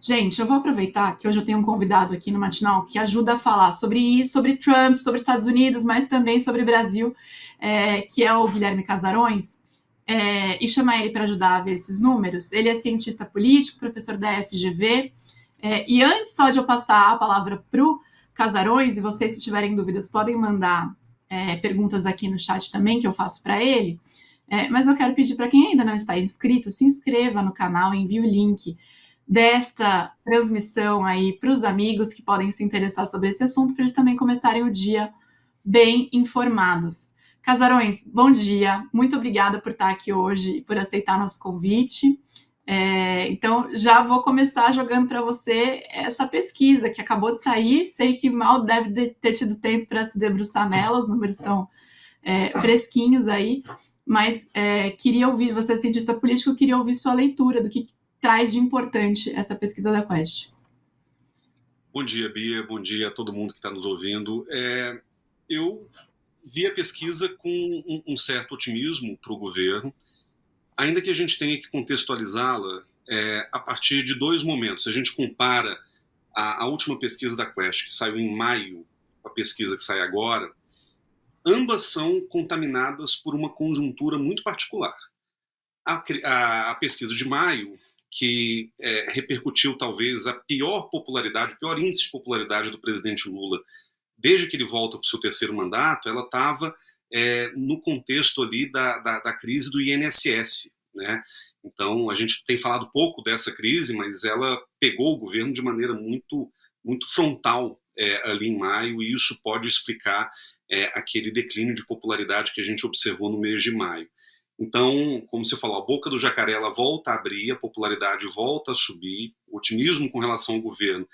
Gente, eu vou aproveitar que hoje eu tenho um convidado aqui no Matinal que ajuda a falar sobre isso, sobre Trump, sobre Estados Unidos, mas também sobre Brasil, que é o Guilherme Casarões, e chamar ele para ajudar a ver esses números. Ele é cientista político, professor da FGV, e antes só de eu passar a palavra para o Casarões, e vocês, se tiverem dúvidas, podem mandar perguntas aqui no chat também, que eu faço para ele. Mas eu quero pedir para quem ainda não está inscrito, se inscreva no canal, envie o link desta transmissão aí para os amigos que podem se interessar sobre esse assunto, para eles também começarem o dia bem informados. Casarões, bom dia, muito obrigada por estar aqui hoje e por aceitar nosso convite. Então, já vou começar jogando para você essa pesquisa que acabou de sair, sei que mal deve ter tido tempo para se debruçar nela, os números são fresquinhos aí, mas queria ouvir, você é cientista político, queria ouvir sua leitura do que traz de importante essa pesquisa da Quest. Bom dia, Bia. Bom dia a todo mundo que está nos ouvindo. Eu vi a pesquisa com um certo otimismo para o governo, ainda que a gente tenha que contextualizá-la a partir de dois momentos. Se a gente compara a última pesquisa da Quest, que saiu em maio, com a pesquisa que sai agora, ambas são contaminadas por uma conjuntura muito particular. A pesquisa de maio, que repercutiu talvez a pior popularidade, o pior índice de popularidade do presidente Lula desde que ele volta para o seu terceiro mandato, ela estava no contexto ali da crise do INSS, né? Então, a gente tem falado pouco dessa crise, mas ela pegou o governo de maneira muito, muito frontal ali em maio, e isso pode explicar aquele declínio de popularidade que a gente observou no mês de maio. Então, como você falou, a boca do jacaré ela volta a abrir, a popularidade volta a subir, o otimismo com relação ao governo,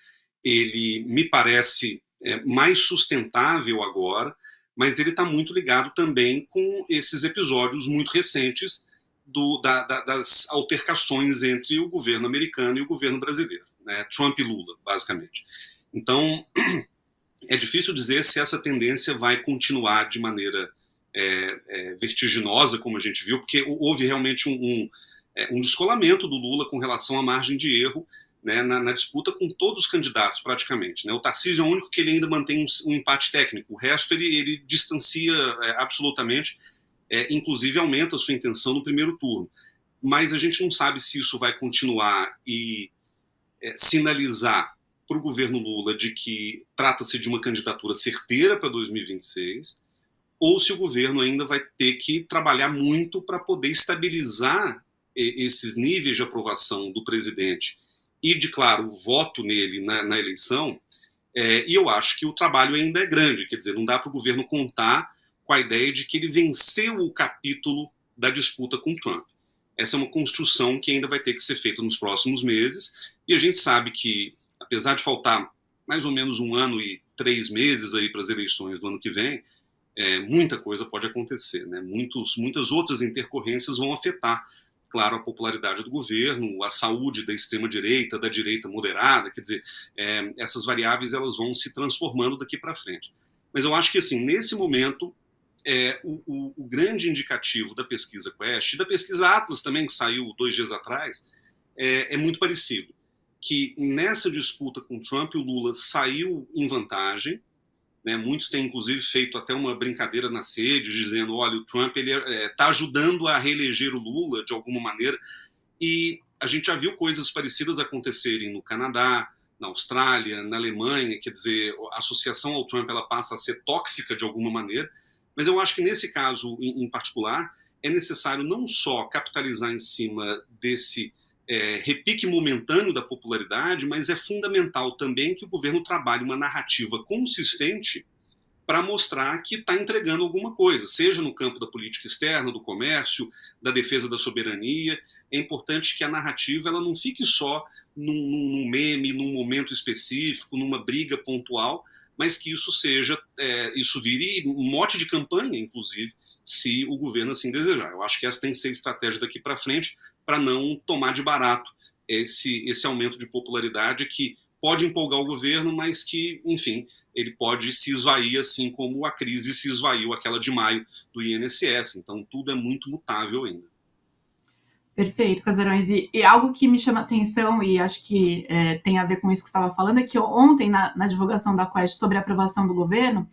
ele me parece mais sustentável agora, mas ele está muito ligado também com esses episódios muito recentes das altercações entre o governo americano e o governo brasileiro, né? Trump e Lula, basicamente. Então, é difícil dizer se essa tendência vai continuar de maneira vertiginosa, como a gente viu, porque houve realmente um descolamento do Lula com relação à margem de erro, né, na disputa com todos os candidatos, praticamente. Né? O Tarcísio é o único que ele ainda mantém um empate técnico, o resto ele distancia absolutamente, inclusive aumenta a sua intenção no primeiro turno. Mas a gente não sabe se isso vai continuar e sinalizar para o governo Lula de que trata-se de uma candidatura certeira para 2026, ou se o governo ainda vai ter que trabalhar muito para poder estabilizar esses níveis de aprovação do presidente e de, claro, o voto nele na eleição, e eu acho que o trabalho ainda é grande, quer dizer, não dá para o governo contar com a ideia de que ele venceu o capítulo da disputa com Trump. Essa é uma construção que ainda vai ter que ser feita nos próximos meses, e a gente sabe que, apesar de faltar mais ou menos 1 ano e 3 meses aí para as eleições do ano que vem, muita coisa pode acontecer, né? Muitas outras intercorrências vão afetar, claro, a popularidade do governo, a saúde da extrema-direita, da direita moderada, quer dizer, essas variáveis elas vão se transformando daqui para frente. Mas eu acho que, assim, nesse momento, o grande indicativo da pesquisa Quest, e da pesquisa Atlas também, que saiu 2 dias atrás, é muito parecido, que nessa disputa com Trump, o Lula saiu em vantagem, né? Muitos têm, inclusive, feito até uma brincadeira nas redes, dizendo, olha, o Trump está ajudando a reeleger o Lula, de alguma maneira, e a gente já viu coisas parecidas acontecerem no Canadá, na Austrália, na Alemanha, quer dizer, a associação ao Trump ela passa a ser tóxica de alguma maneira, mas eu acho que nesse caso em particular é necessário não só capitalizar em cima desse repique momentâneo da popularidade, mas é fundamental também que o governo trabalhe uma narrativa consistente para mostrar que está entregando alguma coisa, seja no campo da política externa, do comércio, da defesa da soberania. É importante que a narrativa ela não fique só num meme, num momento específico, numa briga pontual, mas que isso vire um mote de campanha, inclusive, se o governo assim desejar. Eu acho que essa tem que ser a estratégia daqui para frente, para não tomar de barato esse aumento de popularidade que pode empolgar o governo, mas que, enfim, ele pode se esvair, assim como a crise se esvaiu, aquela de maio do INSS. Então, tudo é muito mutável ainda. Perfeito, Casarões. E algo que me chama atenção, e acho que tem a ver com isso que você estava falando, é que ontem, na divulgação da Quest sobre a aprovação do governo,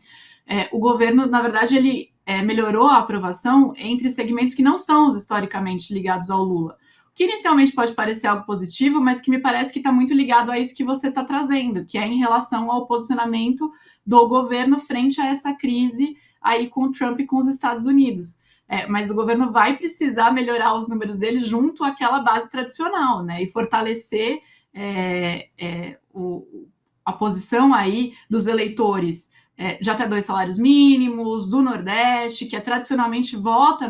o governo, na verdade, ele melhorou a aprovação entre segmentos que não são os historicamente ligados ao Lula. O que inicialmente pode parecer algo positivo, mas que me parece que está muito ligado a isso que você está trazendo, que é em relação ao posicionamento do governo frente a essa crise aí com o Trump e com os Estados Unidos. Mas o governo vai precisar melhorar os números dele junto àquela base tradicional, né? E fortalecer a posição aí dos eleitores de até 2 salários mínimos, do Nordeste, que tradicionalmente vota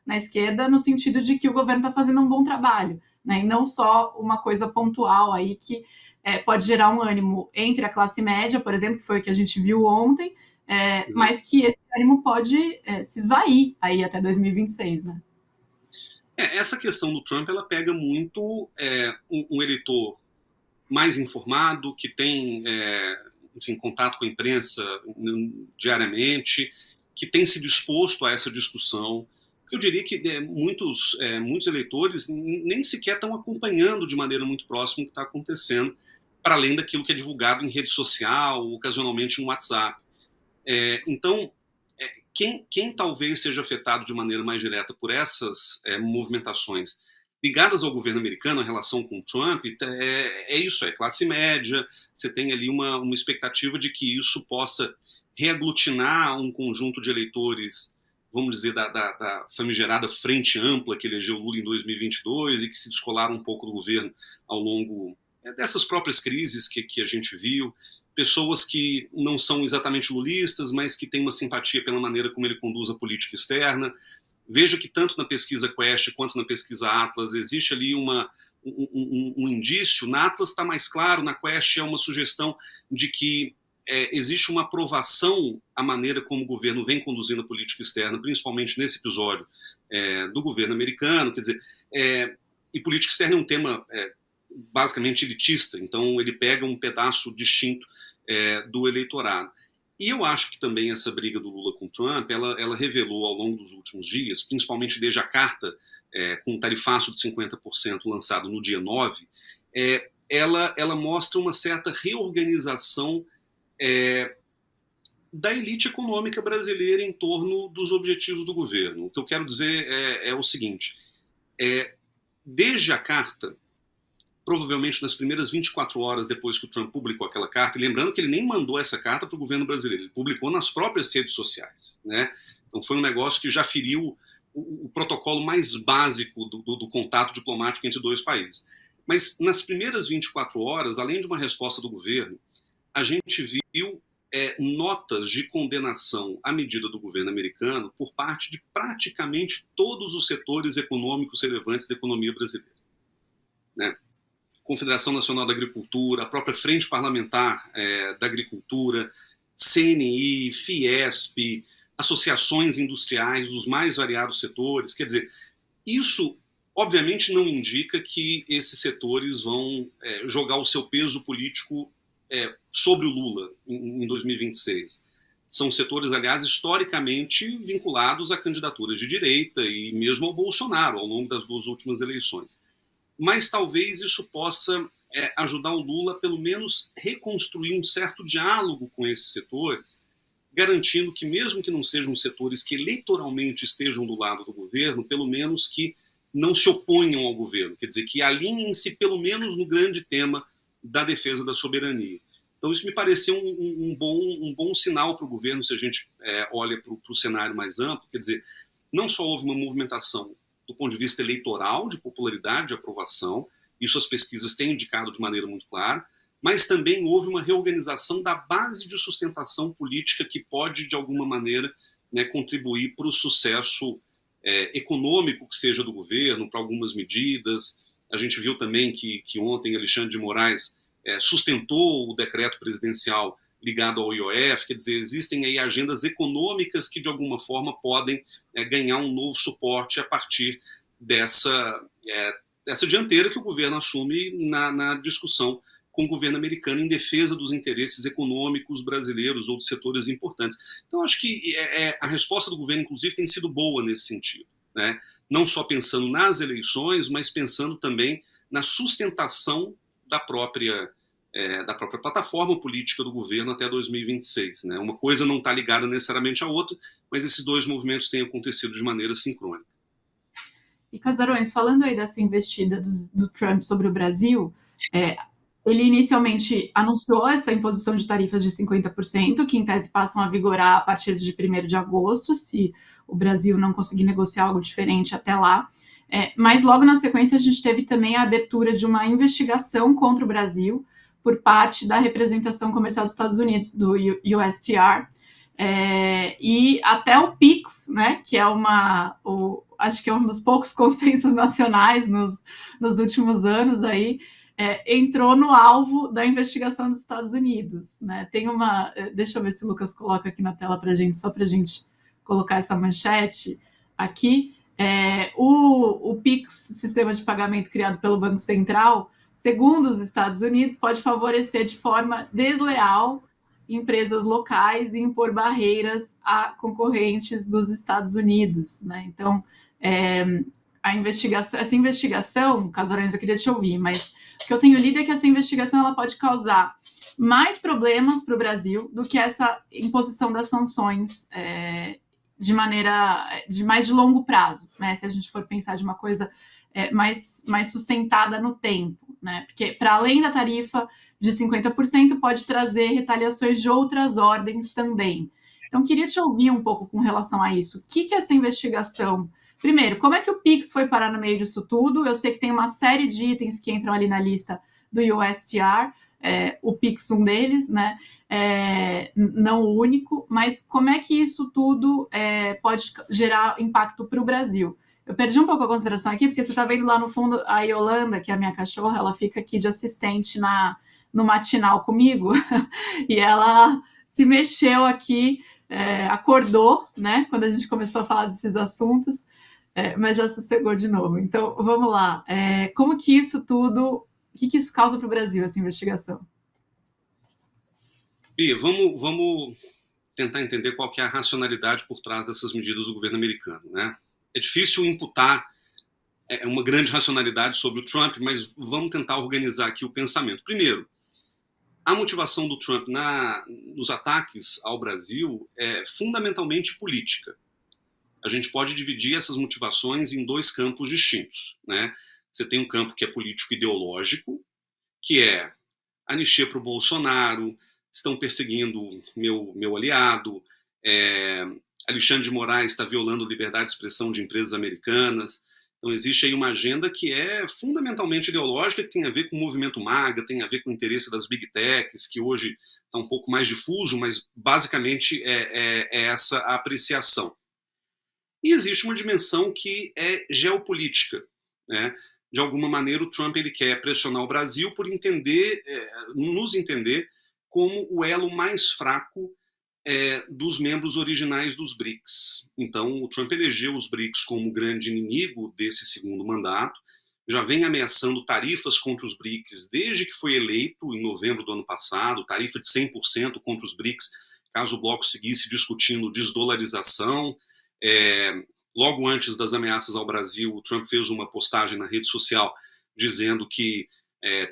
na esquerda no sentido de que o governo está fazendo um bom trabalho, né? E não só uma coisa pontual aí que pode gerar um ânimo entre a classe média, por exemplo, que foi o que a gente viu ontem, mas que esse ânimo pode se esvair aí até 2026, né? Essa questão do Trump, ela pega muito um eleitor mais informado, que tem, enfim, contato com a imprensa diariamente, que tem se disposto a essa discussão. Eu diria que muitos eleitores nem sequer estão acompanhando de maneira muito próxima o que está acontecendo, para além daquilo que é divulgado em rede social, ocasionalmente no WhatsApp. Então, quem talvez seja afetado de maneira mais direta por essas movimentações ligadas ao governo americano, a relação com o Trump, isso, é classe média, você tem ali uma expectativa de que isso possa reaglutinar um conjunto de eleitores, vamos dizer, da famigerada frente ampla que elegeu Lula em 2022 e que se descolaram um pouco do governo ao longo dessas próprias crises que a gente viu, pessoas que não são exatamente lulistas, mas que têm uma simpatia pela maneira como ele conduz a política externa. Veja que tanto na pesquisa Quest quanto na pesquisa Atlas existe ali um indício. Na Atlas está mais claro, na Quest é uma sugestão de que existe uma aprovação à maneira como o governo vem conduzindo a política externa, principalmente nesse episódio do governo americano. Quer dizer, e política externa é um tema basicamente elitista, então ele pega um pedaço distinto do eleitorado. E eu acho que também essa briga do Lula com o Trump, ela revelou ao longo dos últimos dias, principalmente desde a carta com um tarifaço de 50% lançado no dia 9, ela mostra uma certa reorganização da elite econômica brasileira em torno dos objetivos do governo. O que eu quero dizer é o seguinte, desde a carta, provavelmente nas primeiras 24 horas depois que o Trump publicou aquela carta, e lembrando que ele nem mandou essa carta para o governo brasileiro, ele publicou nas próprias redes sociais, né? Então foi um negócio que já feriu o protocolo mais básico do contato diplomático entre dois países. Mas nas primeiras 24 horas, além de uma resposta do governo, a gente viu notas de condenação à medida do governo americano por parte de praticamente todos os setores econômicos relevantes da economia brasileira, né? Confederação Nacional da Agricultura, a própria Frente Parlamentar da Agricultura, CNI, Fiesp, associações industriais dos mais variados setores. Quer dizer, isso obviamente não indica que esses setores vão jogar o seu peso político sobre o Lula em 2026. São setores, aliás, historicamente vinculados a candidaturas de direita e mesmo ao Bolsonaro ao longo das 2 últimas eleições. Mas talvez isso possa ajudar o Lula a, pelo menos, reconstruir um certo diálogo com esses setores, garantindo que, mesmo que não sejam setores que eleitoralmente estejam do lado do governo, pelo menos que não se oponham ao governo, quer dizer, que alinhem-se, pelo menos, no grande tema da defesa da soberania. Então, isso me pareceu um bom sinal para o governo, se a gente olha para o cenário mais amplo. Quer dizer, não só houve uma movimentação do ponto de vista eleitoral, de popularidade, de aprovação, isso as pesquisas têm indicado de maneira muito clara, mas também houve uma reorganização da base de sustentação política que pode, de alguma maneira, contribuir para o sucesso econômico que seja do governo, para algumas medidas. A gente viu também que ontem Alexandre de Moraes sustentou o decreto presidencial ligado ao IOF, quer dizer, existem aí agendas econômicas que, de alguma forma, podem ganhar um novo suporte a partir dessa dianteira que o governo assume na discussão com o governo americano em defesa dos interesses econômicos brasileiros ou de setores importantes. Então, acho que a resposta do governo, inclusive, tem sido boa nesse sentido, né? não só pensando nas eleições, mas pensando também na sustentação da própria plataforma política do governo até 2026. Né? Uma coisa não está ligada necessariamente à outra, mas esses dois movimentos têm acontecido de maneira sincrônica. E Casarões, falando aí dessa investida do Trump sobre o Brasil, ele inicialmente anunciou essa imposição de tarifas de 50%, que em tese passam a vigorar a partir de 1º de agosto, se o Brasil não conseguir negociar algo diferente até lá. Mas logo na sequência a gente teve também a abertura de uma investigação contra o Brasil por parte da representação comercial dos Estados Unidos, do USTR, e até o PIX, né, que é acho que é um dos poucos consensos nacionais nos últimos anos aí, entrou no alvo da investigação dos Estados Unidos. Né? Tem deixa eu ver se o Lucas coloca aqui na tela para a gente, só para a gente colocar essa manchete aqui. O PIX, sistema de pagamento criado pelo Banco Central, segundo os Estados Unidos, pode favorecer de forma desleal empresas locais e impor barreiras a concorrentes dos Estados Unidos. Né? Então, essa investigação, Casarões, eu queria te ouvir, mas o que eu tenho lido é que essa investigação ela pode causar mais problemas para o Brasil do que essa imposição das sanções de mais de longo prazo, né? Se a gente for pensar de uma coisa mais sustentada no tempo, né? Porque para além da tarifa de 50%, pode trazer retaliações de outras ordens também. Então, queria te ouvir um pouco com relação a isso. O que essa investigação... Primeiro, como é que o PIX foi parar no meio disso tudo? Eu sei que tem uma série de itens que entram ali na lista do USTR, o PIX um deles, né? Não o único, mas como é que isso tudo pode gerar impacto para o Brasil? Eu perdi um pouco a consideração aqui, porque você está vendo lá no fundo a Yolanda, que é a minha cachorra, ela fica aqui de assistente no matinal comigo, e ela se mexeu aqui, acordou, né, quando a gente começou a falar desses assuntos, mas já sossegou de novo. Então, vamos lá. Como que isso tudo... O que isso causa para o Brasil, essa investigação? Bia, vamos tentar entender qual que é a racionalidade por trás dessas medidas do governo americano. Né? É difícil imputar uma grande racionalidade sobre o Trump, mas vamos tentar organizar aqui o pensamento. Primeiro, a motivação do Trump nos ataques ao Brasil é fundamentalmente política. A gente pode dividir essas motivações em dois campos distintos. Né? Você tem um campo que é político-ideológico, que é anistia para o Bolsonaro, estão perseguindo meu aliado, Alexandre de Moraes está violando a liberdade de expressão de empresas americanas. Então existe aí uma agenda que é fundamentalmente ideológica, que tem a ver com o movimento MAGA, tem a ver com o interesse das Big Techs, que hoje está um pouco mais difuso, mas basicamente é essa a apreciação. E existe uma dimensão que é geopolítica. Né? De alguma maneira, o Trump ele quer pressionar o Brasil por nos entender como o elo mais fraco dos membros originais dos BRICS. Então, o Trump elegeu os BRICS como grande inimigo desse segundo mandato, já vem ameaçando tarifas contra os BRICS desde que foi eleito, em novembro do ano passado, tarifa de 100% contra os BRICS, caso o bloco seguisse discutindo desdolarização. Logo antes das ameaças ao Brasil, o Trump fez uma postagem na rede social dizendo que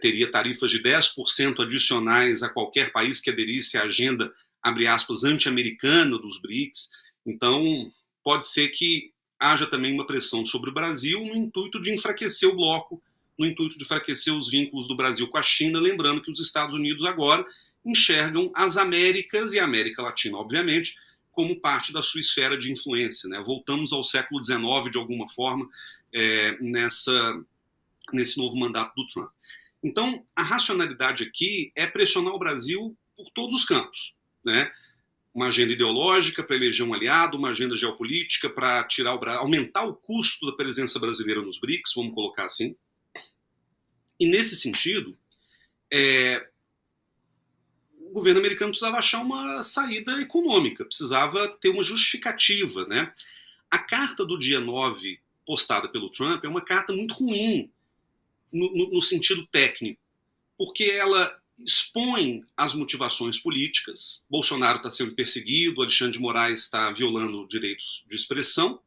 teria tarifas de 10% adicionais a qualquer país que aderisse à agenda, abre aspas, anti-americana dos BRICS. Então, pode ser que haja também uma pressão sobre o Brasil no intuito de enfraquecer o bloco, no intuito de enfraquecer os vínculos do Brasil com a China, lembrando que os Estados Unidos agora enxergam as Américas e a América Latina, obviamente, como parte da sua esfera de influência. Né? Voltamos ao século XIX, de alguma forma, nesse novo mandato do Trump. Então, a racionalidade aqui é pressionar o Brasil por todos os campos. Né? Uma agenda ideológica para eleger um aliado, uma agenda geopolítica para aumentar o custo da presença brasileira nos BRICS, vamos colocar assim. E, nesse sentido, o governo americano precisava achar uma saída econômica, precisava ter uma justificativa. Né? A carta do dia 9, postada pelo Trump, é uma carta muito ruim, no sentido técnico, porque ela expõe as motivações políticas. Bolsonaro está sendo perseguido, Alexandre de Moraes está violando direitos de expressão,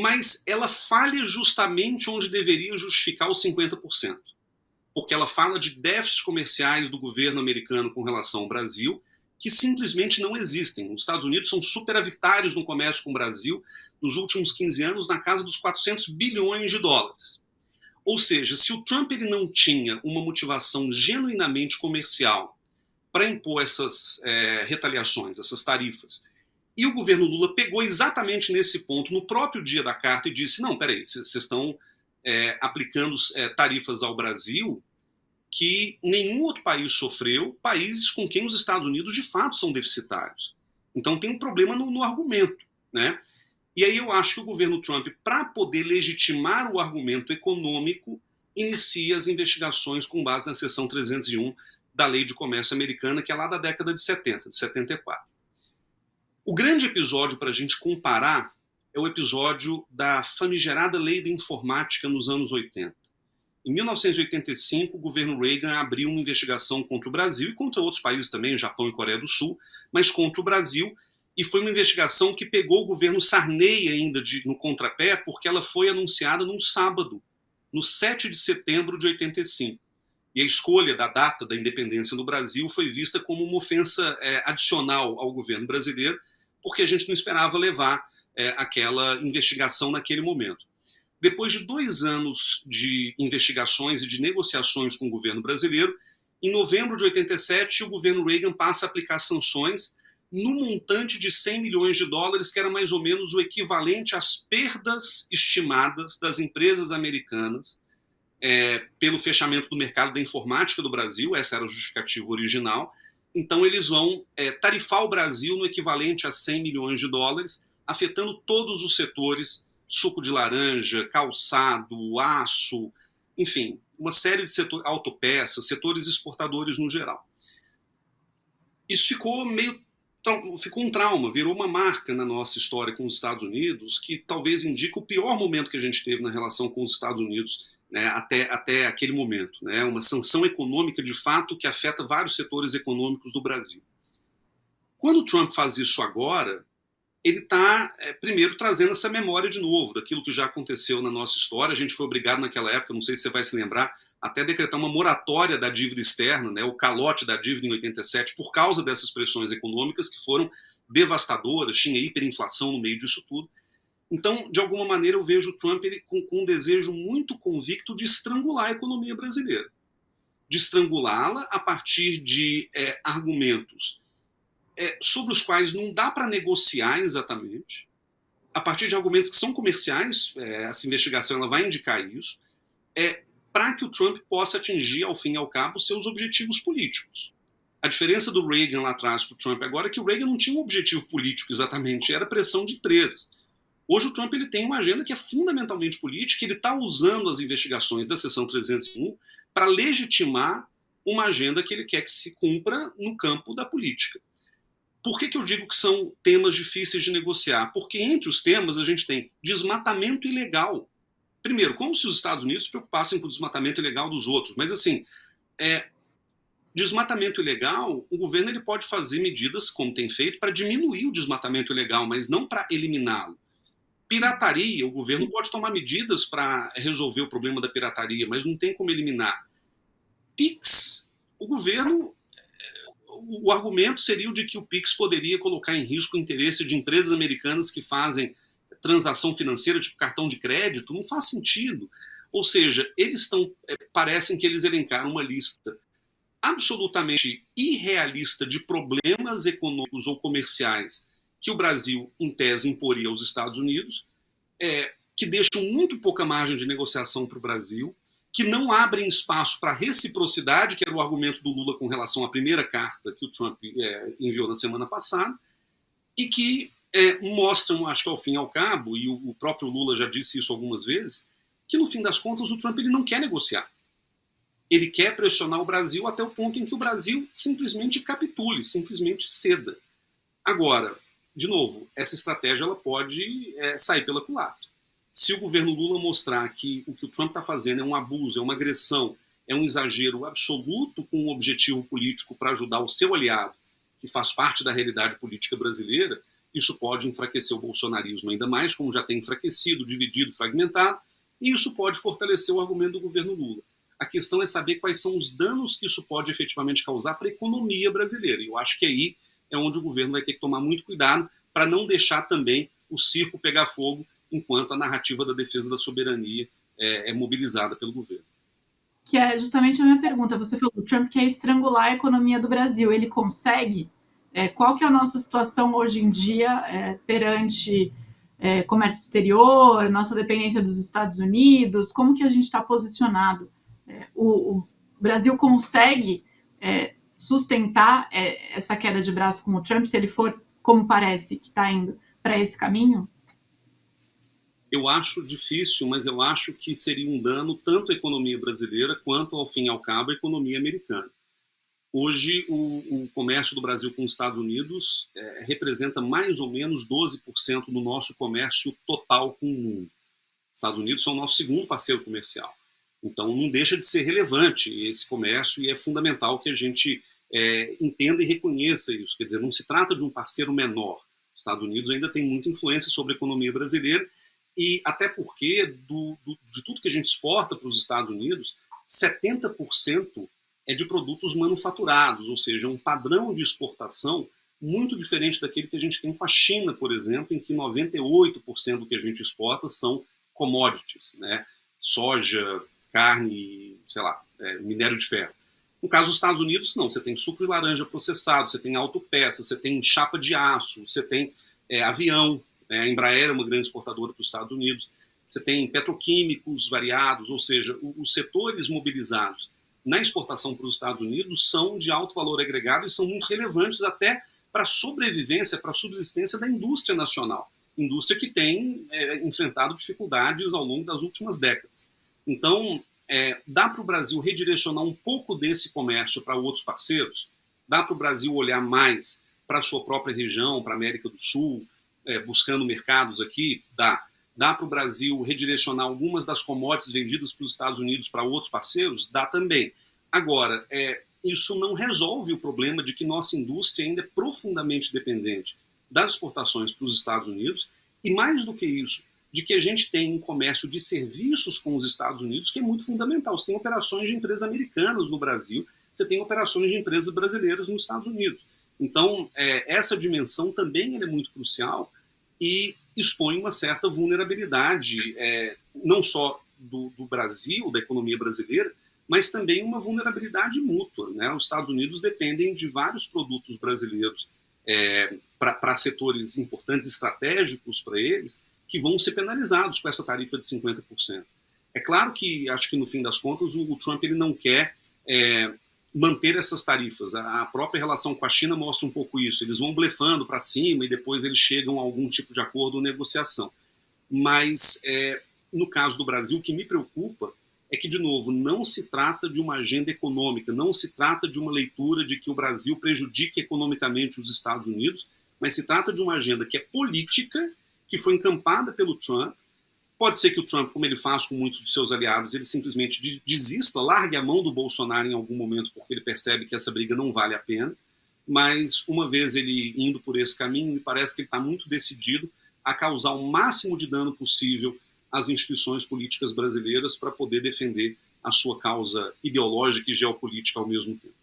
mas ela falha justamente onde deveria justificar os 50%. Porque ela fala de déficits comerciais do governo americano com relação ao Brasil, que simplesmente não existem. Os Estados Unidos são superavitários no comércio com o Brasil nos últimos 15 anos, na casa dos 400 bilhões de dólares. Ou seja, se o Trump ele não tinha uma motivação genuinamente comercial para impor essas retaliações, essas tarifas, e o governo Lula pegou exatamente nesse ponto, no próprio dia da carta, e disse, não, peraí, vocês estão aplicando tarifas ao Brasil que nenhum outro país sofreu, países com quem os Estados Unidos de fato são deficitários. Então tem um problema no argumento, né? E aí eu acho que o governo Trump, para poder legitimar o argumento econômico, inicia as investigações com base na seção 301 da Lei de Comércio Americana, que é lá da década de 70, de 74. O grande episódio para a gente comparar é o episódio da famigerada Lei da Informática nos anos 80. Em 1985, o governo Reagan abriu uma investigação contra o Brasil e contra outros países também, Japão e Coreia do Sul, mas contra o Brasil, e foi uma investigação que pegou o governo Sarney ainda no contrapé, porque ela foi anunciada num sábado, no 7 de setembro de 85. E a escolha da data da independência do Brasil foi vista como uma ofensa adicional ao governo brasileiro, porque a gente não esperava levar aquela investigação naquele momento. Depois de 2 anos de investigações e de negociações com o governo brasileiro, em novembro de 87, o governo Reagan passa a aplicar sanções no montante de 100 milhões de dólares, que era mais ou menos o equivalente às perdas estimadas das empresas americanas pelo fechamento do mercado da informática do Brasil. Essa era a justificativa original. Então eles vão tarifar o Brasil no equivalente a 100 milhões de dólares, afetando todos os setores, suco de laranja, calçado, aço, enfim, uma série de setores, autopeças, setores exportadores no geral. Isso ficou um trauma, virou uma marca na nossa história com os Estados Unidos, que talvez indique o pior momento que a gente teve na relação com os Estados Unidos, né, até aquele momento, né, uma sanção econômica de fato que afeta vários setores econômicos do Brasil. Quando o Trump faz isso agora, ele está, primeiro, trazendo essa memória de novo, daquilo que já aconteceu na nossa história. A gente foi obrigado naquela época, não sei se você vai se lembrar, até decretar uma moratória da dívida externa, né, o calote da dívida em 87, por causa dessas pressões econômicas que foram devastadoras, tinha hiperinflação no meio disso tudo. Então, de alguma maneira, eu vejo o Trump ele, com um desejo muito convicto de estrangular a economia brasileira, de estrangulá-la a partir de argumentos sobre os quais não dá para negociar exatamente, a partir de argumentos que são comerciais, essa investigação ela vai indicar isso, para que o Trump possa atingir, ao fim e ao cabo, seus objetivos políticos. A diferença do Reagan lá atrás para o Trump agora é que o Reagan não tinha um objetivo político exatamente, era pressão de empresas. Hoje o Trump ele tem uma agenda que é fundamentalmente política, ele está usando as investigações da seção 301 para legitimar uma agenda que ele quer que se cumpra no campo da política. Por que eu digo que são temas difíceis de negociar? Porque entre os temas a gente tem desmatamento ilegal. Primeiro, como se os Estados Unidos se preocupassem com o desmatamento ilegal dos outros. Mas assim, desmatamento ilegal, o governo ele pode fazer medidas, como tem feito, para diminuir o desmatamento ilegal, mas não para eliminá-lo. Pirataria, o governo pode tomar medidas para resolver o problema da pirataria, mas não tem como eliminar. PIX, o governo... O argumento seria o de que o PIX poderia colocar em risco o interesse de empresas americanas que fazem transação financeira, tipo cartão de crédito. Não faz sentido. Ou seja, parecem que eles elencaram uma lista absolutamente irrealista de problemas econômicos ou comerciais que o Brasil, em tese, imporia aos Estados Unidos, que deixam muito pouca margem de negociação para o Brasil, que não abrem espaço para reciprocidade, que era o argumento do Lula com relação à primeira carta que o Trump enviou na semana passada, e que mostram, acho que ao fim e ao cabo, e o próprio Lula já disse isso algumas vezes, que no fim das contas o Trump ele não quer negociar. Ele quer pressionar o Brasil até o ponto em que o Brasil simplesmente capitule, simplesmente ceda. Agora, de novo, essa estratégia ela pode sair pela culatra. Se o governo Lula mostrar que o o Trump está fazendo é um abuso, é uma agressão, é um exagero absoluto com um objetivo político para ajudar o seu aliado, que faz parte da realidade política brasileira, Isso pode enfraquecer o bolsonarismo ainda mais, como já tem enfraquecido, dividido, fragmentado, e isso pode fortalecer o argumento do governo Lula. A questão é saber quais são os danos que isso pode efetivamente causar para a economia brasileira. E eu acho que aí é onde o governo vai ter que tomar muito cuidado para não deixar também o circo pegar fogo enquanto a narrativa da defesa da soberania é mobilizada pelo governo. Que é justamente a minha pergunta. Você falou que o Trump quer estrangular a economia do Brasil. Ele consegue? Qual que é a nossa situação hoje em dia perante comércio exterior, nossa dependência dos Estados Unidos? Como que a gente está posicionado? O Brasil consegue sustentar essa queda de braço com o Trump, se ele for, como parece, que está indo para esse caminho? Eu acho difícil, mas eu acho que seria um dano tanto à economia brasileira quanto, ao fim e ao cabo, à economia americana. Hoje, o comércio do Brasil com os Estados Unidos representa mais ou menos 12% do nosso comércio total com o mundo. Os Estados Unidos são o nosso segundo parceiro comercial. Então, não deixa de ser relevante esse comércio e é fundamental que a gente entenda e reconheça isso. Quer dizer, não se trata de um parceiro menor. Os Estados Unidos ainda tem muita influência sobre a economia brasileira e até porque de tudo que a gente exporta para os Estados Unidos, 70% é de produtos manufaturados, ou seja, um padrão de exportação muito diferente daquele que a gente tem com a China, por exemplo, em que 98% do que a gente exporta são commodities, né? Soja, carne, sei lá, minério de ferro. No caso dos Estados Unidos, não. Você tem suco de laranja processado, você tem autopeças, você tem chapa de aço, você tem avião. A Embraer é uma grande exportadora para os Estados Unidos. Você tem petroquímicos variados, ou seja, os setores mobilizados na exportação para os Estados Unidos são de alto valor agregado e são muito relevantes até para a sobrevivência, para a subsistência da indústria nacional. Indústria que tem enfrentado dificuldades ao longo das últimas décadas. Então, dá para o Brasil redirecionar um pouco desse comércio para outros parceiros? Dá para o Brasil olhar mais para a sua própria região, para a América do Sul, buscando mercados aqui? Dá. Dá para o Brasil redirecionar algumas das commodities vendidas para os Estados Unidos para outros parceiros? Dá também. Agora, isso não resolve o problema de que nossa indústria ainda é profundamente dependente das exportações para os Estados Unidos e, mais do que isso, de que a gente tem um comércio de serviços com os Estados Unidos que é muito fundamental. Você tem operações de empresas americanas no Brasil, você tem operações de empresas brasileiras nos Estados Unidos. Então, essa dimensão também é muito crucial e expõe uma certa vulnerabilidade, não só do Brasil, da economia brasileira, mas também uma vulnerabilidade mútua, né? Os Estados Unidos dependem de vários produtos brasileiros para setores importantes, estratégicos para eles, que vão ser penalizados com essa tarifa de 50%. É claro que, acho que no fim das contas, o Trump ele não quer manter essas tarifas. A própria relação com a China mostra um pouco isso. Eles vão blefando para cima e depois eles chegam a algum tipo de acordo ou negociação. Mas, no caso do Brasil, o que me preocupa é que, de novo, não se trata de uma agenda econômica, não se trata de uma leitura de que o Brasil prejudique economicamente os Estados Unidos, mas se trata de uma agenda que é política, que foi encampada pelo Trump. Pode ser que o Trump, como ele faz com muitos dos seus aliados, ele simplesmente desista, largue a mão do Bolsonaro em algum momento, porque ele percebe que essa briga não vale a pena. Mas, uma vez ele indo por esse caminho, me parece que ele está muito decidido a causar o máximo de dano possível às instituições políticas brasileiras para poder defender a sua causa ideológica e geopolítica ao mesmo tempo.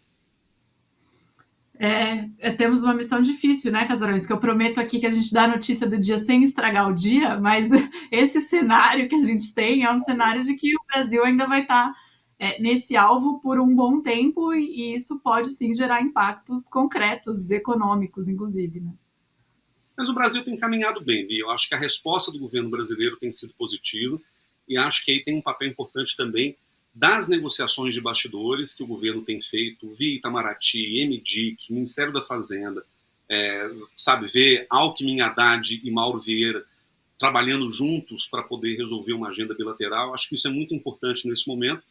Temos uma missão difícil, né, Casarões? Que eu prometo aqui que a gente dá a notícia do dia sem estragar o dia, mas esse cenário que a gente tem é um cenário de que o Brasil ainda vai estar nesse alvo por um bom tempo e isso pode sim gerar impactos concretos, econômicos, inclusive, né? Mas o Brasil tem caminhado bem, e eu acho que a resposta do governo brasileiro tem sido positiva, e acho que aí tem um papel importante também das negociações de bastidores que o governo tem feito via Itamaraty, MDIC, Ministério da Fazenda, ver Alckmin, Haddad e Mauro Vieira trabalhando juntos para poder resolver uma agenda bilateral. Acho que isso é muito importante nesse momento,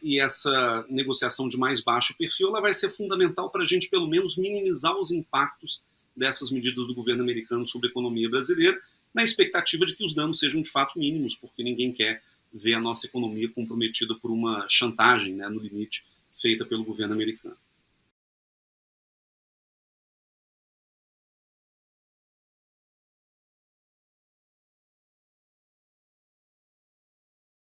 e essa negociação de mais baixo perfil ela vai ser fundamental para a gente, pelo menos, minimizar os impactos dessas medidas do governo americano sobre a economia brasileira, na expectativa de que os danos sejam de fato mínimos, porque ninguém quer ver a nossa economia comprometida por uma chantagem, né, no limite, feita pelo governo americano.